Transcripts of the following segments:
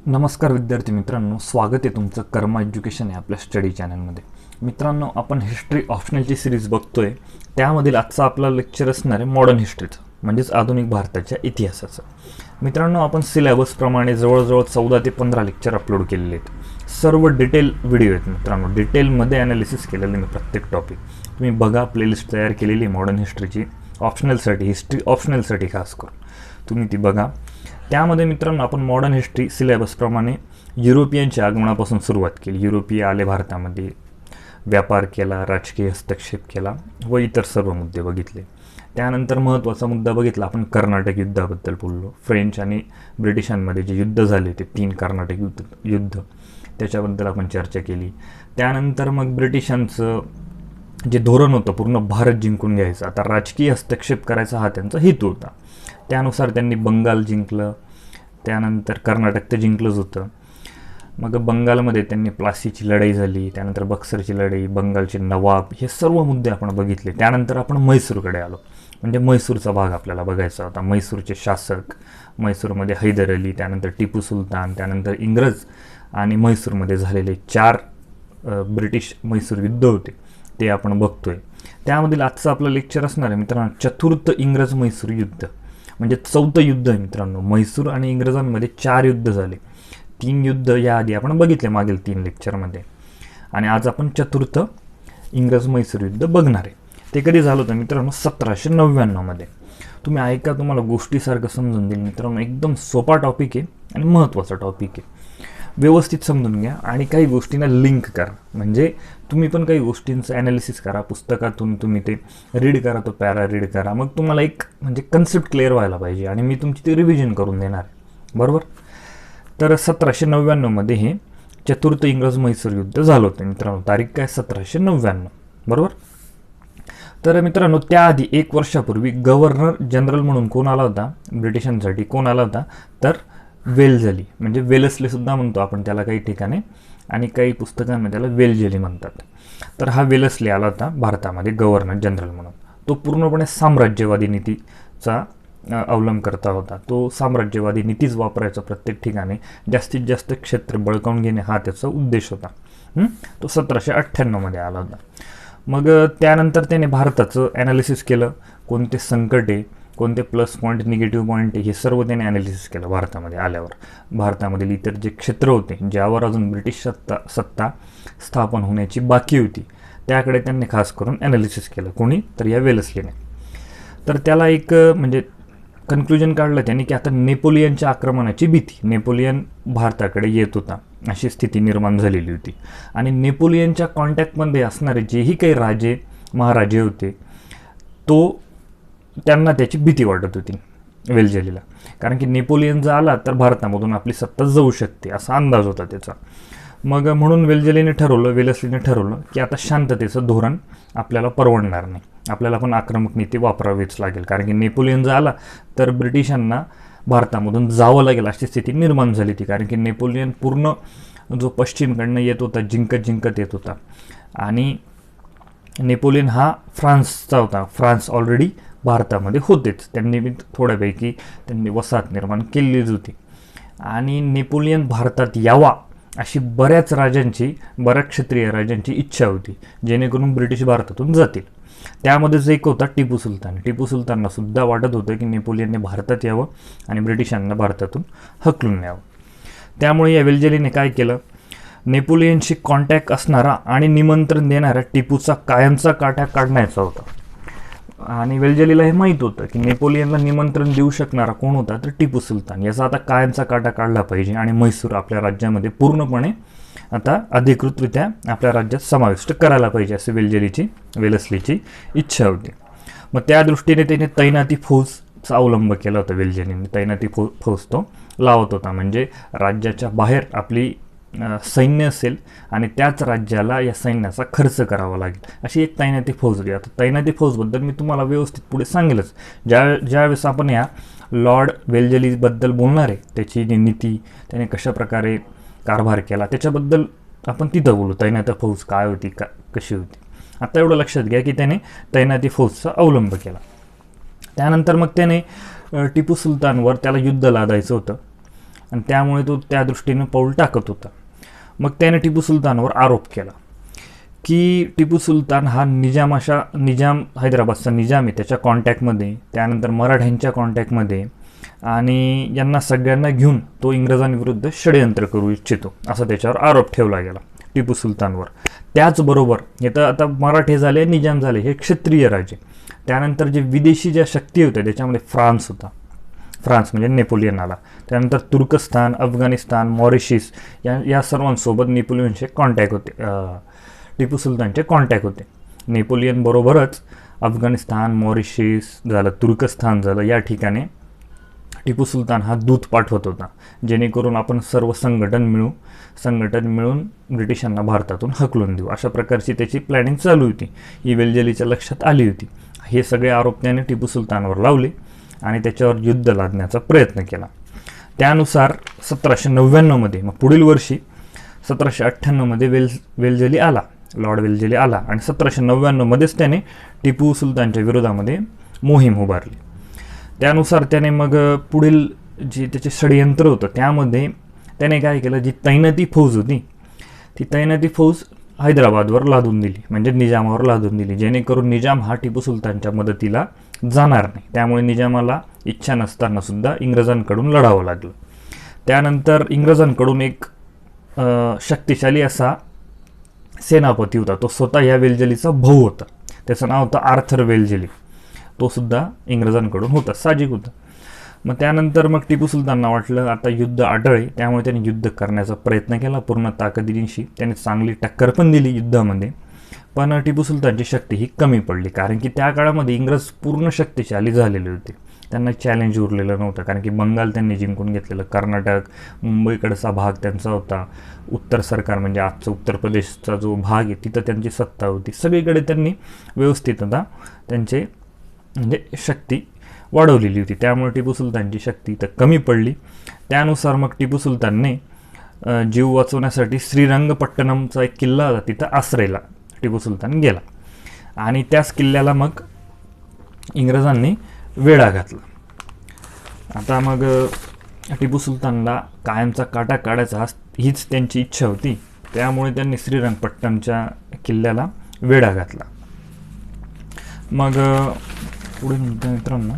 नमस्कार विद्यार्थी मित्रांनो, स्वागत आहे तुमचं कर्मा एज्युकेशन या आपल्या स्टडी चॅनलमध्ये. मित्रांनो, आपण हिस्ट्री ऑप्शनलची सिरीज बघतोय. त्यामधील आजचा आपला लेक्चर असणार आहे मॉडर्न हिस्ट्रीचं, म्हणजेच आधुनिक भारताच्या इतिहासाचं. मित्रांनो, आपण सिलेबसप्रमाणे जवळजवळ 14 ते 15 लेक्चर अपलोड केलेले आहेत. सर्व डिटेल व्हिडिओ आहेत मित्रांनो, डिटेलमध्ये ॲनालिसिस केलेलं मी प्रत्येक टॉपिक. तुम्ही बघा, प्लेलिस्ट तयार केलेली आहे मॉडर्न हिस्ट्रीची ऑप्शनलसाठी, हिस्ट्री ऑप्शनलसाठी खास करून तुम्ही ती बघा. त्यामध्ये मित्रांनो आपण मॉडर्न हिस्ट्री सिलेबसप्रमाणे युरोपियनच्या आगमनापासून सुरुवात केली. युरोपीय आले भारतामध्ये, व्यापार केला, राजकीय हस्तक्षेप केला व इतर सर्व मुद्दे बघितले. त्यानंतर महत्त्वाचा मुद्दा बघितला आपण कर्नाटक युद्धाबद्दल बोललो. फ्रेंच आणि ब्रिटिशांमध्ये जे युद्ध झाले ते 3 कर्नाटक युद्ध त्याच्याबद्दल आपण चर्चा केली. त्यानंतर मग ब्रिटिशांचं जे धोरण होतं पूर्ण भारत जिंकून घ्यायचं, आता राजकीय हस्तक्षेप करायचा हा त्यांचा हेतू होता. त्यानुसार त्यांनी बंगाल जिंकलं, त्यानंतर कर्नाटक तर जिंकलंच होतं. मग बंगालमध्ये त्यांनी प्लासीची लढाई झाली, त्यानंतर बक्सरची लढाई, बंगालचे नवाब, हे सर्व मुद्दे आपण बघितले. त्यानंतर आपण म्हैसूरकडे आलो, म्हणजे म्हैसूरचा भाग आपल्याला बघायचा होता. म्हैसूरचे शासक, म्हैसूरमध्ये हैदर अली, त्यानंतर टिपू सुलतान, त्यानंतर इंग्रज आणि म्हैसूरमध्ये झालेले 4 ब्रिटिश म्हैसूर युद्ध होते ते आपण बघतोय. त्यामधील आजचं आपलं लेक्चर असणार आहे मित्रांनो चतुर्थ इंग्रज म्हैसूर युद्ध, म्हणजे 4थं युद्ध आहे मित्रांनो. म्हैसूर आणि इंग्रजांमध्ये 4 युद्ध झाले. 3 युद्ध याआधी आपण बघितले मागील 3 लेक्चरमध्ये, आणि आज आपण चतुर्थ इंग्रज म्हैसूर युद्ध बघणार आहे. ते कधी झालं होतं मित्रांनो? 1799मध्ये. तुम्ही ऐका, तुम्हाला गोष्टीसारखं समजून देईल मित्रांनो. एकदम सोपा टॉपिक आहे आणि महत्त्वाचा टॉपिक आहे. व्यवस्थित समजून घ्या आणि काही गोष्टींना लिंक करा. म्हणजे तुम्ही पण काही गोष्टींचं ॲनालिसिस करा, पुस्तकातून तुम्ही ते रीड करा, तो पॅरा रीड करा. मग तुम्हाला एक म्हणजे कन्सेप्ट क्लिअर व्हायला पाहिजे आणि मी तुमची ते रिव्हिजन करून देणार आहे, बरोबर? तर 1799मध्ये हे चतुर्थ इंग्रज म्हैसूर युद्ध झालं होतं मित्रांनो. तारीख काय? 1799, बरोबर? तर मित्रांनो, त्याआधी 1 वर्षापूर्वी गव्हर्नर जनरल म्हणून कोण आला होता ब्रिटिशांसाठी? कोण आला होता? तर वेल्जली, म्हणजे वेलस्ले सुद्धा म्हणतो आपण त्याला काही ठिकाणी, आणि काही पुस्तकांमध्ये त्याला वेल्जली म्हणतात. तर हा वेलस्ले आला होता भारतामध्ये गव्हर्नर जनरल म्हणून. तो पूर्णपणे साम्राज्यवादी नीतीचा अवलंब करता होता. तो साम्राज्यवादी नीतीच वापरायचा प्रत्येक ठिकाणी, जास्तीत जास्त क्षेत्र बळकावून घेणे हा त्याचा उद्देश होता. तो 1798मध्ये आला होता. मग त्यानंतर त्याने भारताचं ॲनालिसिस केलं. कोणते संकट आहे, कोणते प्लस पॉईंट, निगेटिव्ह पॉईंट आहे, हे सर्व त्याने ॲनालिसिस केलं भारतामध्ये आल्यावर. भारतामधील इतर जे क्षेत्र होते ज्यावर अजून ब्रिटिश सत्ता स्थापन होण्याची बाकी होती, त्याकडे त्यांनी खास करून ॲनालिसिस केलं. कोणी? तर या वेलस्लीने. तर त्याला एक म्हणजे कन्क्लुजन काढलं त्यांनी की आता नेपोलियनच्या आक्रमणाची भीती, नेपोलियन भारताकडे येत होता अशी स्थिती निर्माण झालेली होती. आणि नेपोलियनच्या कॉन्टॅक्टमध्ये असणारे जेही काही राजे महाराजे होते, त्यांना त्याची भीती वाटत होती वेल्जलीला. कारण की नेपोलियन जर आला तर भारतामधून आपली सत्ता जाऊ शकते असा अंदाज होता त्याचा. मग म्हणून वेल्जलीने ठरवलं, वेलस्लीने ठरवलं की आता शांततेचं धोरण आपल्याला परवडणार नाही, आपल्याला पण आक्रमक नीती वापरावीच लागेल. कारण की नेपोलियन जर आला तर ब्रिटिशांना भारतामधून जावं लागेल अशी स्थिती निर्माण झाली होती. कारण की नेपोलियन पूर्ण जो पश्चिमकडनं येत होता, जिंकत येत होता. आणि नेपोलियन हा फ्रान्सचा होता. फ्रान्स ऑलरेडी भारतामध्ये होतेच, त्यांनी बी थोड्यापैकी त्यांनी वसाहत निर्माण केलेलीच होती. आणि नेपोलियन भारतात यावा अशी बऱ्याच क्षत्रिय राजांची इच्छा होती, जेणेकरून ब्रिटिश भारतातून जातील. त्यामध्येच एक होता टिपू सुलतान. टिपू सुलतानला सुद्धा वाटत होतं की नेपोलियनने भारतात यावं आणि ब्रिटिशांना भारतातून हकलून न्यावं. त्यामुळे या वेल्जलीने काय केलं? नेपोलियनशी कॉन्टॅक्ट असणारा आणि निमंत्रण देणारा टिपूचा कायमचा काटा काढण्याचा होता. आणि वेल्जलीला हे माहीत होतं की नेपोलियनला निमंत्रण देऊ शकणारा कोण होता? तर टिपू सुलतान. याचा आता कायमचा काटा काढला पाहिजे आणि म्हैसूर आपल्या राज्यामध्ये पूर्णपणे आता अधिकृतरित्या आपल्या राज्यात समाविष्ट करायला पाहिजे अशी वेलस्लीची इच्छा होती. मग त्या दृष्टीने त्याने तैनाती फौजचा अवलंब केला होता. वेल्जलीने तैनाती फौज तो लावत होता, म्हणजे राज्याच्या बाहेर आपली सैन्य असेल आणि त्याच राज्याला या सैन्याचा खर्च करावा लागेल अशी एक तैनाती फौज होती. आता तैनाती फौजबद्दल मी तुम्हाला व्यवस्थित पुढे सांगेलच. ज्यावेळेस आपण या लॉर्ड वेल्जलीबद्दल बोलणार आहे, त्याची नीती, त्याने कशाप्रकारे कारभार केला त्याच्याबद्दल आपण तिथं बोलू. तैनाती फौज काय होती, कशी होती. आता एवढं लक्षात घ्या की त्याने तैनाती फौजचा अवलंब केला. त्यानंतर मग त्याने टिपू सुलतानवर त्याला युद्ध लादायचं होतं आणि त्यामुळे तो त्या दृष्टीने पाऊल टाकत होता. मग त्याने टिपू सुलतानवर आरोप केला की टिपू सुलतान हा निजाम हैदराबादचा निजाम आहे त्याच्या कॉन्टॅक्टमध्ये, त्यानंतर मराठ्यांच्या कॉन्टॅक्टमध्ये, आणि यांना सगळ्यांना घेऊन तो इंग्रजांविरुद्ध षडयंत्र करू इच्छितो, असा त्याच्यावर आरोप ठेवला गेला टिपू सुलतानवर. त्याचबरोबर इथं आता मराठे झाले, निजाम झाले, हे क्षत्रिय राजे. त्यानंतर जे विदेशी ज्या शक्ती होत्या त्याच्यामध्ये फ्रान्स होता, फ्रान्स म्हणजे नेपोलियन आला. त्यानंतर तुर्कस्तान, अफगाणिस्तान, मॉरिशस या सर्वांसोबत नेपोलियनचे कॉन्टॅक्ट होते, टिपू सुलतानचे कॉन्टॅक्ट होते. नेपोलियन बरोबरच अफगाणिस्तान, मॉरिशस झालं, तुर्कस्तान झालं, या ठिकाणी टिपू सुलतान हा दूत पाठवत होता, जेणेकरून आपण सर्व संघटन मिळून ब्रिटिशांना भारतातून हकलून देऊ, अशा प्रकारची त्याची प्लॅनिंग चालू होती. ही वेलजेलीच्या लक्षात आली होती. हे सगळे आरोप त्याने टिपू सुलतानवर लावले आणि त्याच्यावर युद्ध लादण्याचा प्रयत्न केला. त्यानुसार 1799मध्ये, मग पुढील वर्षी 1798मध्ये वेलजेली आला, लॉर्ड वेलजेली आला, आणि 1799मध्येच त्याने टिपू सुलतानच्या विरोधामध्ये मोहीम उभारली. त्यानुसार त्याने मग पुढील जे त्याचे षडयंत्र होतं त्यामध्ये त्याने काय केलं, जी तैनाती फौज होती ती तैनाती फौज हैदराबादवर लादून दिली, म्हणजे निजामावर लादून दिली, जेणेकरून निजाम हा टिपू सुलतानच्या मदतीला जाणार नाही. त्यामुळे निजामाला इच्छा नसताना सुद्धा इंग्रजांकडून लढावं लागलं. त्यानंतर इंग्रजांकडून एक शक्तिशाली असा सेनापती होता, तो स्वतः या वेलजेलीचा भाऊ होता, त्याचं नाव होतं आर्थर वेलजेली. तो सुद्धा इंग्रजांकडून होता, साहजिक होता. मग त्यानंतर मग टिपू सुलतानला वाटलं आता युद्ध आढळे, त्यामुळे त्यांनी युद्ध करण्याचा प्रयत्न केला पूर्ण ताकदीनिशी. त्याने चांगली टक्कर पण दिली युद्धामध्ये, पण टिपू सुलतानची शक्ती ही कमी पडली, कारण की त्या काळामध्ये इंग्रज पूर्ण शक्तिशाली झालेले होते. त्यांना चॅलेंज उरलेलं नव्हतं, कारण की बंगाल त्यांनी जिंकून घेतलेलं, कर्नाटक, मुंबईकडचा भाग त्यांचा होता, उत्तर सरकार म्हणजे आजचं उत्तर प्रदेशचा जो भाग आहे तिथं त्यांची सत्ता होती. सगळीकडे त्यांनी व्यवस्थित आता त्यांचे म्हणजे शक्ती वाढवलेली होती. त्यामुळे टिपू सुलतानची शक्ती तर कमी पडली. त्यानुसार मग टिपू सुलतानने जीव वाचवण्यासाठी श्रीरंगपट्टणमचा एक किल्ला होता, तिथं आश्रयला टिपू सुलतान गेला, आणि त्याच किल्ल्याला मग इंग्रजांनी वेढा घातला. आता मग टिपू सुलतानला कायमचा काटा काढायचा हीच त्यांची इच्छा होती. त्यामुळे त्यांनी श्रीरंगपट्टणच्या किल्ल्याला वेढा घातला. मग पुढे मित्रांनो,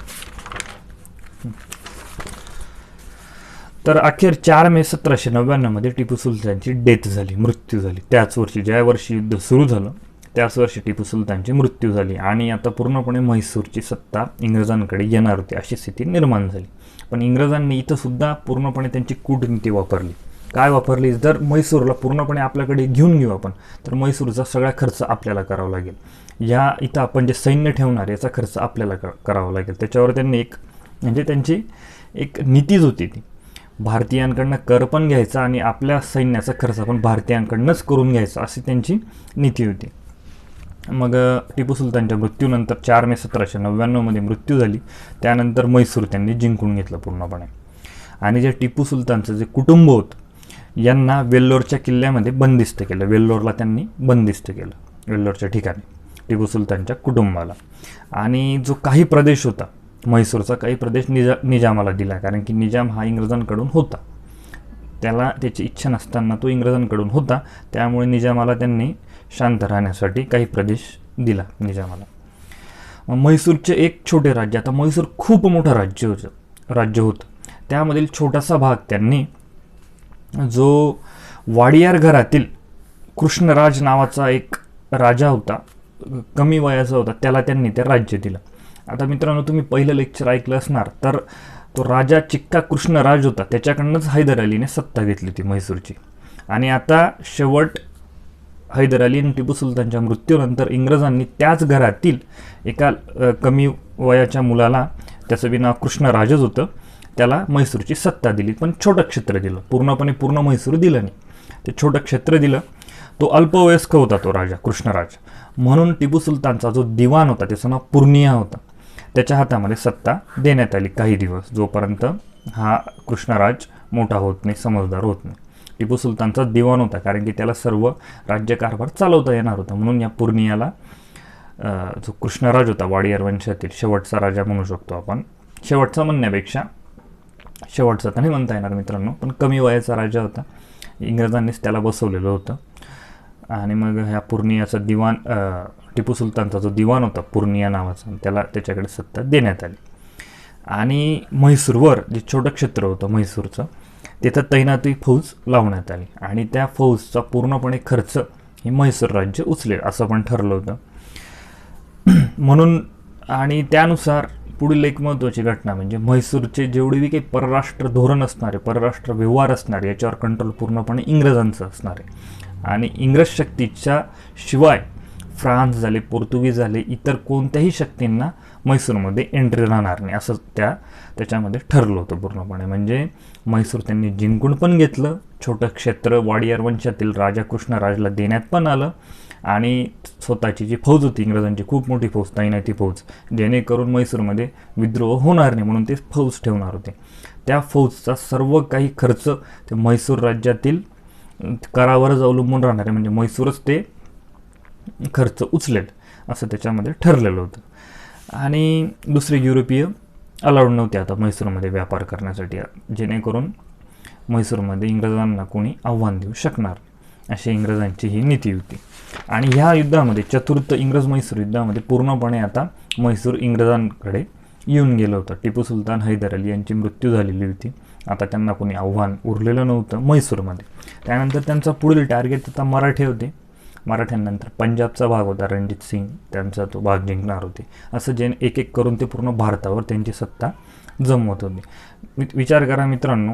तर अखेर 4 मे 1799मध्ये टिपू सुलतानची डेथ झाली, मृत्यू झाली. त्याच वर्षी, ज्या वर्षी युद्ध सुरू झालं त्याच वर्षी टिपू सुलतानची मृत्यू झाली, आणि आता पूर्णपणे म्हैसूरची सत्ता इंग्रजांकडे येणार होती अशी स्थिती निर्माण झाली. पण इंग्रजांनी इथं सुद्धा पूर्णपणे त्यांची कूटनीती वापरली. काय वापरली, जर म्हैसूरला पूर्णपणे आपल्याकडे घेऊन घेऊ आपण, तर म्हैसूरचा सगळा खर्च आपल्याला करावा लागेल, इथं आपण जे सैन्य ठेवणार याचा खर्च आपल्याला करावा लागेल. त्याच्यावर त्यांनी म्हणजे त्यांची एक नीतीच होती ती, भारतीयांकडनं कर पण घ्यायचा आणि आपल्या सैन्याचा खर्च आपण भारतीयांकडनंच करून घ्यायचा, अशी त्यांची नीती होती. मग टिपू सुलतानच्या मृत्यूनंतर 4 मे 1799मध्ये मृत्यू झाली. त्यानंतर म्हैसूर त्यांनी जिंकून घेतलं पूर्णपणे, आणि जे टिपू सुलतानचं जे कुटुंब होतं यांना वेल्लोरच्या किल्ल्यामध्ये बंदिस्त केलं. वेल्लोरला त्यांनी बंदिस्त केलं, वेल्लोरच्या ठिकाणी टिपू सुलतानच्या कुटुंबाला. आणि जो काही प्रदेश होता म्हैसूरचा, काही प्रदेश निजामाला दिला, कारण की निजाम हा इंग्रजांकडून होता, त्याला त्याची इच्छा नसताना तो इंग्रजांकडून होता. त्यामुळे निजामाला त्यांनी शांत राहण्यासाठी काही प्रदेश दिला निजामाला. म्हैसूरचे एक छोटे राज्य, आता म्हैसूर खूप मोठं राज्य होतं, त्यामधील छोटासा भाग त्यांनी जो वाडियार घरातील कृष्णराज नावाचा एक राजा होता, कमी वयाचा होता, त्याला त्यांनी ते राज्य दिलं. आता मित्रांनो, तुम्ही पहिलं लेक्चर ऐकलं असणार, तर तो राजा चिक्का कृष्णराज होता, त्याच्याकडनंच हैदर अलीने सत्ता घेतली होती म्हैसूरची. आणि आता शेवट हैदर अली आणि टिपू सुलतानच्या मृत्यूनंतर इंग्रजांनी त्याच घरातील एका कमी वयाच्या मुलाला, त्याचं बी नाव कृष्णराजच होतं, त्याला म्हैसूरची सत्ता दिली, पण छोटं क्षेत्र दिलं, पूर्ण म्हैसूर दिलं नाही, ते छोटं क्षेत्र दिलं. तो अल्पवयस्क होता तो राजा कृष्णराज, म्हणून टिपू सुलतानचा जो दिवाण होता त्याचं नाव पूर्णिया होता, त्याच्या हातामध्ये सत्ता देण्यात आली काही दिवस, जोपर्यंत हा कृष्णराज मोठा होत नाही, समजदार होत नाही. टिपू सुलतानचा दिवाण होता, कारण की त्याला सर्व राज्यकारभार चालवता येणार होता, म्हणून या पूर्णियाला जो कृष्णराज होता वाडियार वंशातील शेवटचा राजा म्हणू शकतो आपण, शेवटचा म्हणण्यापेक्षा शेवटचा तर नाही म्हणता येणार मित्रांनो, पण कमी वयाचा राजा होता. इंग्रजांनीच त्याला बसवलेलं होतं. आणि मग ह्या पूर्णियाचा दिवाण, टिपू सुलतानचा जो दिवाण होता पूर्णिया नावाचा, त्याला त्याच्याकडे सत्ता देण्यात आली. आणि म्हैसूरवर जे छोटं क्षेत्र होतं म्हैसूरचं, तिथं तैनाती फौज लावण्यात आली आणि त्या फौजचा पूर्णपणे खर्च हे म्हैसूर राज्य उचलेल असं पण ठरलं होतं. म्हणून आणि त्यानुसार पुढील एक महत्त्वाची घटना म्हणजे म्हैसूरचे जेवढे काही परराष्ट्र धोरण असणारे, परराष्ट्र व्यवहार असणारे, याच्यावर कंट्रोल पूर्णपणे इंग्रजांचं असणार आहे. आणि इंग्रज शक्तीच्या शिवाय फ्रान्स झाले, पोर्तुगीज झाले, इतर कोणत्याही शक्तींना म्हैसूरमध्ये एंट्री राहणार नाही असं त्याच्यामध्ये ठरलं होतं पूर्णपणे. म्हणजे म्हैसूर त्यांनी जिंकून पण घेतलं, छोटं क्षेत्र वाडियार वंशातील राजा कृष्णराजला देण्यात पण आलं. आणि स्वतःची जी फौज होती इंग्रजांची, खूप मोठी फौज, तैनाती फौज, जेणेकरून म्हैसूरमध्ये विद्रोह होणार नाही म्हणून ते फौज ठेवणार होते. त्या फौजचा सर्व काही खर्च ते म्हैसूर राज्यातील करावरच अवलंबून राहणार आहे. म्हणजे म्हैसूरच ते खर्च उचलेल असं त्याच्यामध्ये ठरलेलं होतं. आणि दुसरे युरोपीय अलाउड नव्हते आता म्हैसूरमध्ये व्यापार करण्यासाठी, जेणेकरून म्हैसूरमध्ये इंग्रजांना कोणी आव्हान देऊ शकणार, अशी इंग्रजांची ही नीती होती. आणि ह्या युद्धामध्ये, चतुर्थ इंग्रज म्हैसूर युद्धामध्ये, पूर्णपणे आता म्हैसूर इंग्रजांकडे येऊन गेलं होतं. टिपू सुलतान, हैदर अली यांची मृत्यू झालेली होती. आता त्यांना कोणी आव्हान उरलेलं नव्हतं म्हैसूरमध्ये. त्यानंतर त्यांचा पुढील टार्गेट आता मराठे होते. मराठ्यांनंतर पंजाबचा भाग होता, रणजित सिंग त्यांचा तो भाग जिंकणार होते. असं जे एक एक करून ते पूर्ण भारतावर त्यांची सत्ता जमवत होते. विचार करा मित्रांनो,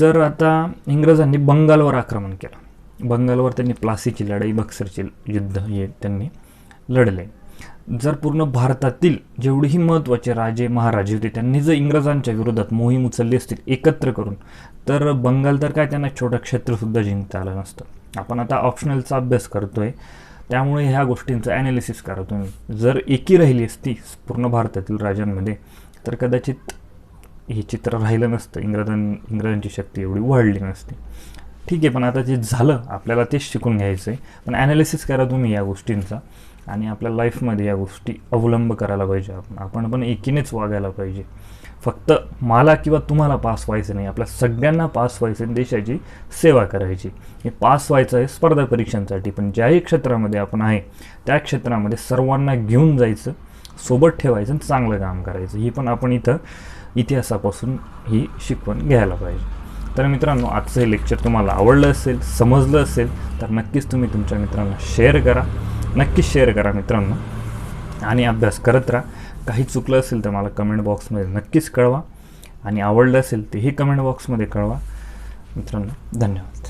जर आता इंग्रजांनी बंगालवर आक्रमण केलं, बंगालवर त्यांनी प्लासीची लढाई, बक्सरचे युद्ध हे त्यांनी लढले. जर पूर्ण भारतातील जेवढेही महत्त्वाचे राजे महाराजे होते त्यांनी जर इंग्रजांच्या विरोधात मोहीम उचलली असतील एकत्र करून, तर बंगाल तर काय त्यांना छोटं क्षेत्रसुद्धा जिंकता आलं नसतं. आपण आता ऑप्शनलचा अभ्यास करतोय, त्यामुळे ह्या गोष्टींचं ॲनालिसिस करा तुम्ही. जर एकी राहिली असती पूर्ण भारतातील राजांमध्ये, तर कदाचित हे चित्र राहिलं नसतं, इंग्रजांची शक्ती एवढी वाढली नसती. ठीक आहे, पण आता जे झालं आपल्याला तेच शिकून घ्यायचं आहे. पण ॲनालिसिस करा तुम्ही या गोष्टींचा, आणि आपल्या लाईफमध्ये या गोष्टी अवलंब करायला पाहिजे. आपण पण एकीनेच वागायला पाहिजे. फक्त मला किंवा तुम्हाला पास व्हायचं नाही, आपल्या सगळ्यांना पास व्हायचं आणि देशाची सेवा करायची. हे पास व्हायचं आहे स्पर्धा परीक्षांसाठी, पण ज्याही क्षेत्रामध्ये आपण आहे त्या क्षेत्रामध्ये सर्वांना घेऊन जायचं, सोबत ठेवायचं आणि चांगलं काम करायचं. ही पण आपण इथं इतिहासापासून ही शिकवण घ्यायला पाहिजे. तर मित्रांनो, आजचं हे लेक्चर तुम्हाला आवडलं असेल, समजलं असेल, तर नक्कीच तुम्ही तुमच्या मित्रांना शेअर करा, नक्कीच शेअर करा मित्रांनो. आणि अभ्यास करत राहा. काही चुकलं असेल तर मला कमेंट बॉक्समध्ये नक्कीच कळवा, आणि आवडलं असेल तेही कमेंट बॉक्समध्ये कळवा. मित्रांनो, धन्यवाद.